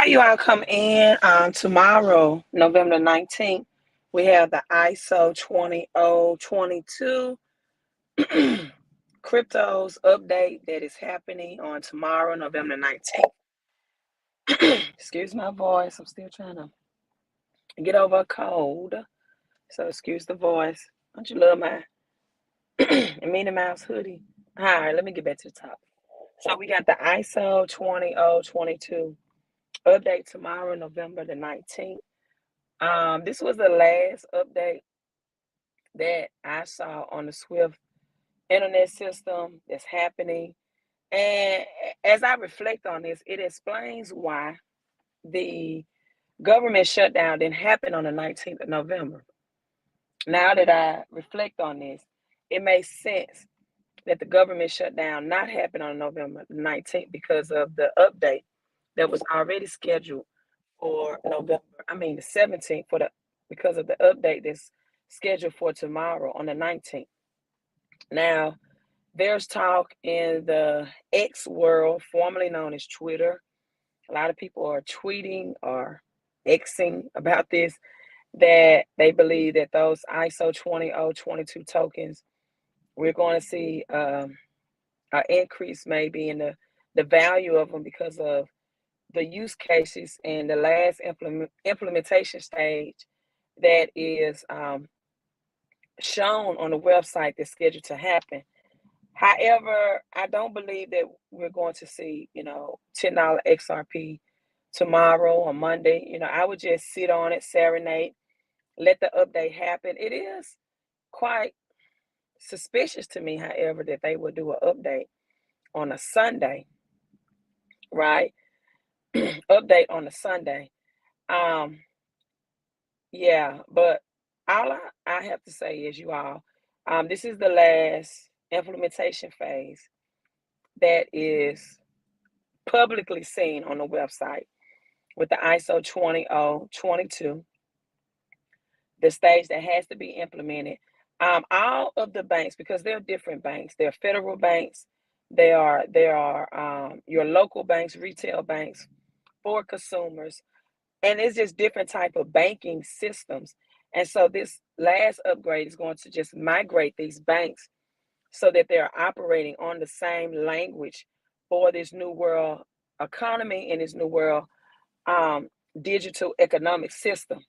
While you all come in tomorrow, November 19th, we have the ISO 20022 cryptos update that is happening on tomorrow, November 19th. Excuse my voice. I'm still trying to get over a cold. So excuse the voice. Don't you love my Minnie Mouse hoodie? All right, let me get back to the top. So we got the ISO 20022 update tomorrow, November the 19th. This was the last update that I saw on the Swift internet system that's happening. And as I reflect on this, it explains why the government shutdown didn't happen on the 19th of November. Now that I reflect on this, it makes sense that the government shutdown not happen on November 19th because of the update that was already scheduled for the 17th because of the update that's scheduled for tomorrow on the 19th. Now, there's talk in the X world, formerly known as Twitter. A lot of people are tweeting or Xing about this, that they believe that those ISO 20022 tokens, we're going to see an increase maybe in the value of them because of the use cases and the last implementation stage that is shown on the website that's scheduled to happen. However, I don't believe that we're going to see, $10 XRP tomorrow or Monday. I would just sit on it, serenade, let the update happen. It is quite suspicious to me, however, that they would do an update on a Sunday, right? Update on a Sunday. Yeah, but all I have to say is, you all, this is the last implementation phase that is publicly seen on the website with the ISO 20022, the stage that has to be implemented. All of the banks, because they're different banks, they're federal banks, there are your local banks, retail banks for consumers, and it's just different type of banking systems. And so this last upgrade is going to just migrate these banks so that they're operating on the same language for this new world economy and this new world digital economic system.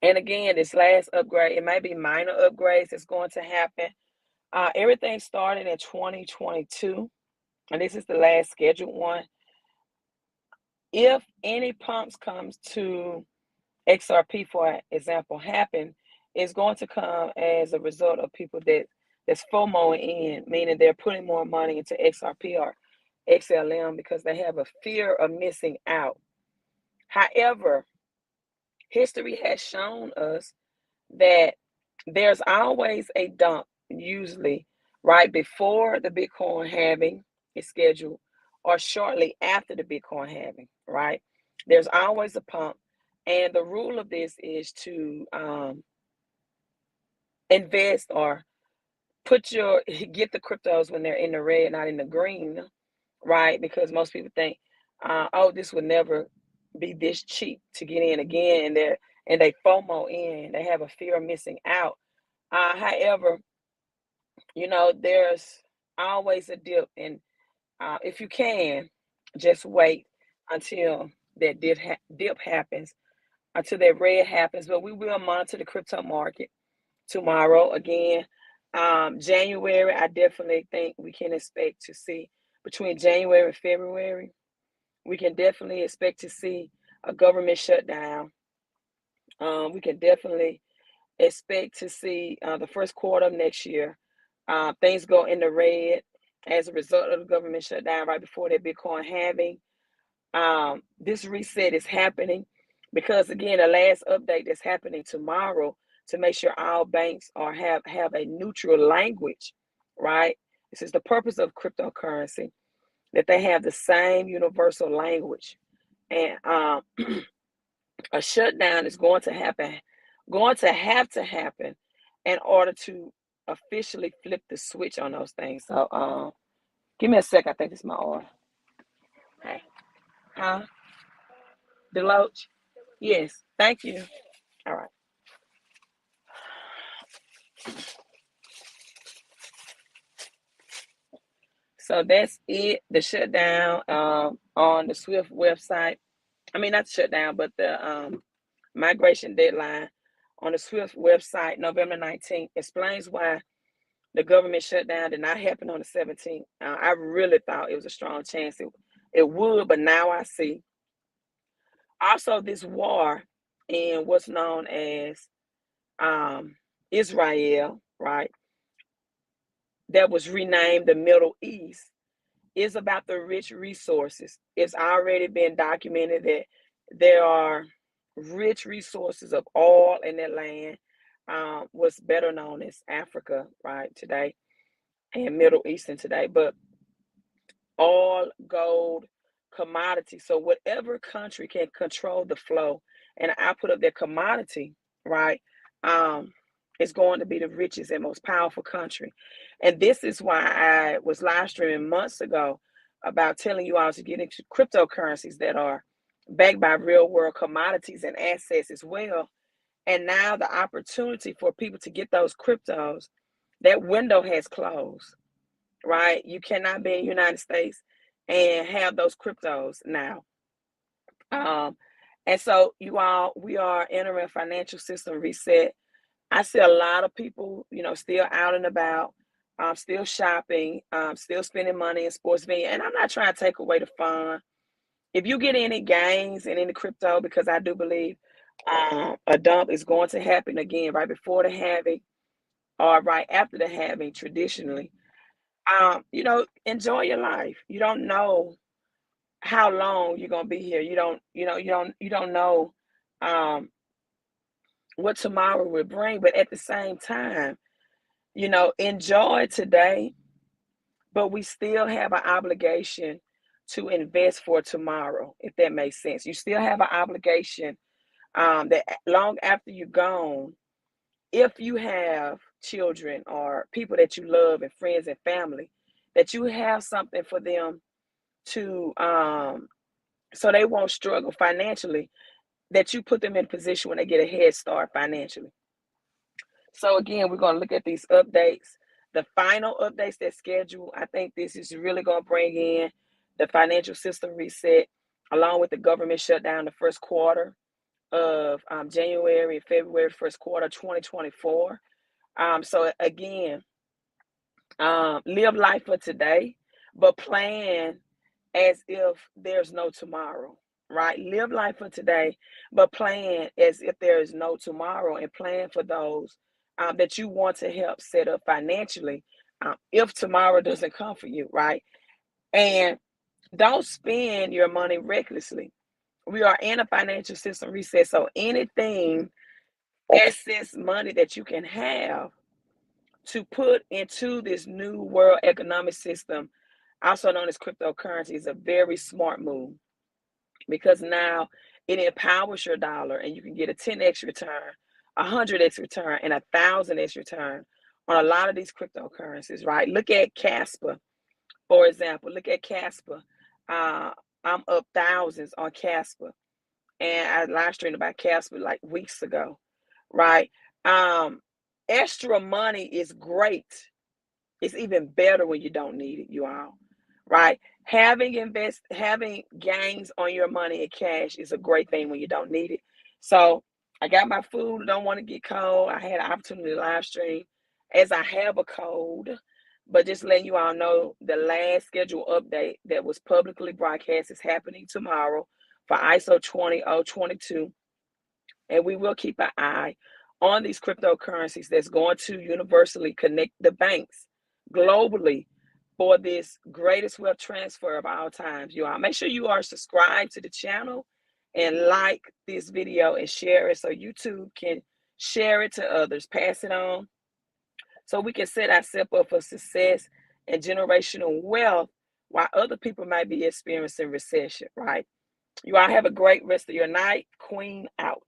And again, this last upgrade, it may be minor upgrades that's going to happen. Everything started in 2022, and this is the last scheduled one. If any pumps comes to XRP, for example, happen, it's going to come as a result of people that's FOMO in, meaning they're putting more money into XRP or XLM because they have a fear of missing out. However, history has shown us that there's always a dump, usually right before the Bitcoin halving is scheduled or shortly after the Bitcoin halving, right? There's always a pump. And the rule of this is to invest or get the cryptos when they're in the red, not in the green, right? Because most people think, this would never be this cheap to get in again, and they FOMO in. They have a fear of missing out. However, there's always a dip, and if you can, just wait until that dip happens, until that red happens. But we will monitor the crypto market tomorrow again. January, I definitely think we can expect to see between January and February. We can definitely expect to see a government shutdown. We can definitely expect to see the first quarter of next year things go in the red as a result of the government shutdown right before that Bitcoin halving. This reset is happening because, again, the last update that's happening tomorrow to make sure all banks have a neutral language, right? This is the purpose of cryptocurrency, that they have the same universal language. And a shutdown is going to have to happen in order to officially flip the switch on those things. So give me a sec. I think it's my order. Okay. Huh? Deloach? Yes. Thank you. All right. So that's it. The shutdown on the SWIFT website. I mean, not the shutdown, but the migration deadline on the SWIFT website, November 19th, explains why the government shutdown did not happen on the 17th. I really thought it was a strong chance it would, but now I see. Also, this war in what's known as Israel, right, that was renamed the Middle East, is about the rich resources. It's already been documented that there are rich resources of oil in that land, what's better known as Africa, right, today, and Middle Eastern today, but oil, gold, commodity. So whatever country can control the flow and output of their commodity, right, is going to be the richest and most powerful country. And this is why I was live streaming months ago about telling you all to get into cryptocurrencies that are backed by real world commodities and assets as well. And now the opportunity for people to get those cryptos, that window has closed, right? You cannot be in the United States and have those cryptos now. And so you all, we are entering a financial system reset. I see a lot of people, still out and about, still shopping, still spending money in sports venue. And I'm not trying to take away the fun. If you get any gains in any crypto, because I do believe a dump is going to happen again right before the halving or right after the halving traditionally. Enjoy your life. You don't know how long you're gonna be here. You don't know um what tomorrow will bring, but at the same time, enjoy today, but we still have an obligation to invest for tomorrow, if that makes sense. You still have an obligation that long after you're gone, if you have children or people that you love and friends and family, that you have something for them to so they won't struggle financially, that you put them in a position when they get a head start financially. So again, we're going to look at these updates. The final updates that schedule, I think this is really going to bring in the financial system reset along with the government shutdown the first quarter of January and February, first quarter 2024. So again, live life for today, but plan as if there's no tomorrow, right? Live life for today, but plan as if there is no tomorrow, and plan for those that you want to help set up financially if tomorrow doesn't come for you, right? And don't spend your money recklessly. We are in a financial system reset, so anything excess money that you can have to put into this new world economic system, also known as cryptocurrency, is a very smart move, because now it empowers your dollar and you can get a 10x return, 100x return, and 1,000x return on a lot of these cryptocurrencies, right? Look at Casper, for example. Look at Casper. I'm up thousands on Casper, and I live streamed about Casper like weeks ago, right? Extra money is great. It's even better when you don't need it, you all, right? Having gains on your money in cash is a great thing when you don't need it. So I got my food, don't want to get cold. I had an opportunity to live stream as I have a code, but just letting you all know the last scheduled update that was publicly broadcast is happening tomorrow for ISO 20022. And we will keep an eye on these cryptocurrencies that's going to universally connect the banks globally for this greatest wealth transfer of all times. You all make sure you are subscribed to the channel and like this video and share it so YouTube can share it to others, pass it on, so we can set ourselves up for success and generational wealth while other people might be experiencing recession, right? You all have a great rest of your night. Queen out.